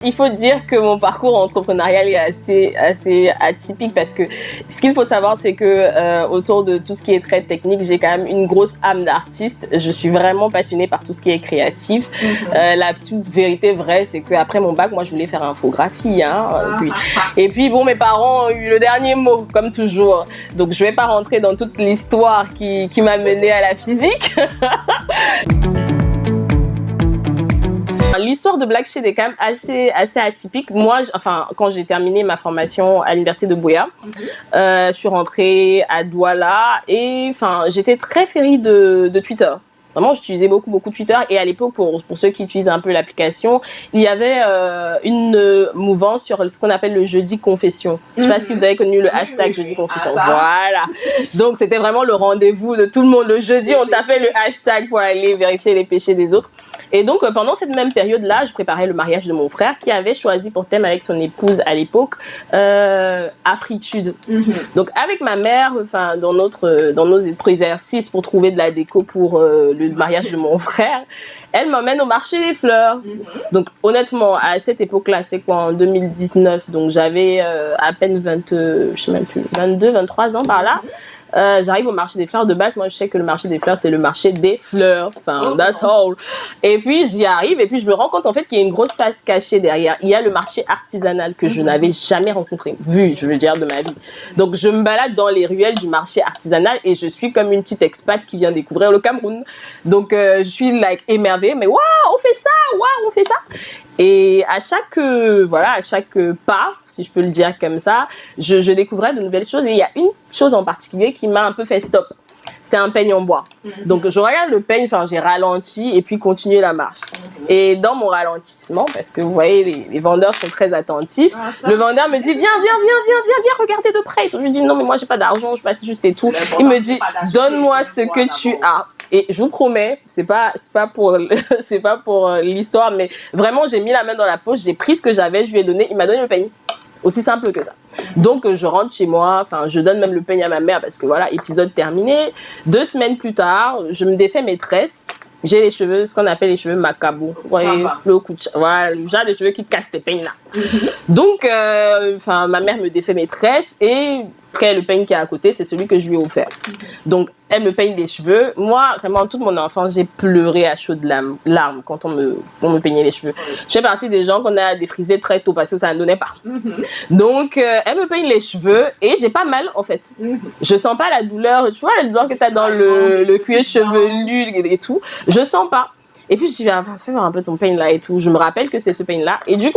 Il faut dire que mon parcours entrepreneurial est assez atypique parce que ce qu'il faut savoir, c'est que autour de tout ce qui est très technique, j'ai quand même une grosse âme d'artiste. Je suis vraiment passionnée par tout ce qui est créatif. La toute vérité vraie, c'est qu'après mon bac, moi, je voulais faire infographie. Et puis, bon, mes parents ont eu le dernier mot, comme toujours. Donc, je ne vais pas rentrer dans toute l'histoire qui m'a menée à la physique. L'histoire de Black Shade est quand même assez atypique. Moi, quand j'ai terminé ma formation à l'université de Buea, je suis rentrée à Douala et j'étais très férie de Twitter. Vraiment, j'utilisais beaucoup Twitter et à l'époque, pour ceux qui utilisent un peu l'application, il y avait une mouvance sur ce qu'on appelle le jeudi confession. Je ne sais pas si vous avez connu le hashtag jeudi confession. Voilà. Donc, c'était vraiment le rendez-vous de tout le monde. Le jeudi, on tapait le hashtag pour aller vérifier les péchés des autres. Et donc, pendant cette même période-là, je préparais le mariage de mon frère qui avait choisi pour thème avec son épouse à l'époque Afritude. Donc, avec ma mère, dans nos exercices pour trouver de la déco pour le mariage de mon frère, elle m'emmène au marché des fleurs. Donc, honnêtement, à cette époque-là, c'est quoi, en 2019, donc j'avais à peine 22, 23 ans par là. J'arrive au marché des fleurs. De base, moi, je sais que le marché des fleurs, c'est le marché des fleurs. That's all. Et puis, j'y arrive et puis je me rends compte, en fait, qu'il y a une grosse face cachée derrière. Il y a le marché artisanal que je n'avais jamais rencontré, je veux dire, de ma vie. Donc, je me balade dans les ruelles du marché artisanal et je suis comme une petite expat qui vient découvrir le Cameroun. Donc, je suis, émerveillée. Mais waouh, on fait ça! Waouh, on fait ça! Et à chaque pas, si je peux le dire comme ça, je découvrais de nouvelles choses. Et il y a une chose en particulier qui m'a un peu fait stop. C'était un peigne en bois. Donc, je regarde le peigne, j'ai ralenti et puis continué la marche. Et dans mon ralentissement, parce que vous voyez, les vendeurs sont très attentifs, le vendeur me dit, viens, regardez de près. Je lui dis, non, mais moi, j'ai pas d'argent, je passe juste et tout. Il me dit, donne-moi ce que tu as. Et je vous promets, c'est pas pour l'histoire, mais vraiment, j'ai mis la main dans la poche, j'ai pris ce que j'avais, je lui ai donné, il m'a donné le peigne. Aussi simple que ça. Donc, je rentre chez moi, je donne même le peigne à ma mère parce que voilà, épisode terminé. 2 semaines plus tard, je me défais mes tresses. J'ai les cheveux, ce qu'on appelle les cheveux macabo. Vous voyez, voilà, le genre de cheveux qui cassent tes peignes là. Donc, ma mère me défait mes tresses et le peigne qui est à côté, c'est celui que je lui ai offert. Donc, elle me peigne les cheveux. Moi, vraiment, toute mon enfance, j'ai pleuré à chaudes larmes quand on me peignait les cheveux. Je fais partie des gens qu'on a défrisé très tôt parce que ça ne donnait pas. Donc, elle me peigne les cheveux et j'ai pas mal, en fait. Je sens pas la douleur. Tu vois, la douleur que tu as dans le cuir chevelu et tout. Je sens pas. Et puis, je dis, fais voir un peu ton peigne là et tout. Je me rappelle que c'est ce peigne là. Et du coup,